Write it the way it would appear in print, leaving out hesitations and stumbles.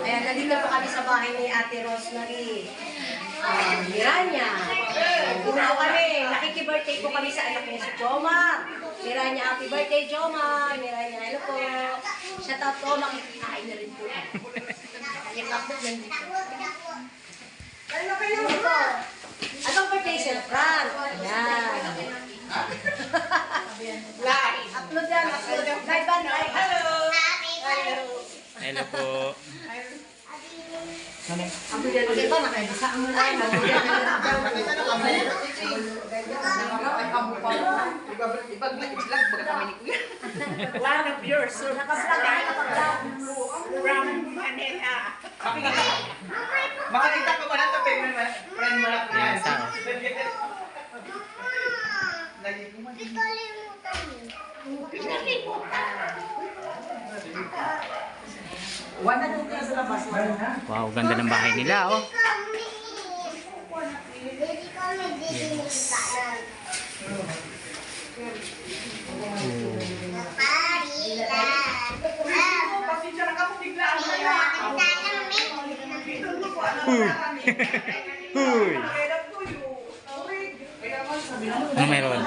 Ayan, nandito po kami sa bahay ni Ate Rosemary. Miranya. Dito kami. Nakiki-birthday po kami sa anak niya si Jomar. Miranya, happy birthday, Jomar. Miranya, hello po. Shout out po, makikikain na rin po. Yung kapot nandito. Ano po? Anong birthday si Fran? Ayan. Live. Upload yan, upload. Live ba? Hello. Hello. Hello po. Ako yan ulit ba? Nakaibasa mo na. One of yours, so naka-vlog from Manila. Makikita ko ba na ito, friend mo lang yan. Wow, ganda ng bahay nila, oh. Huy! Ano meron?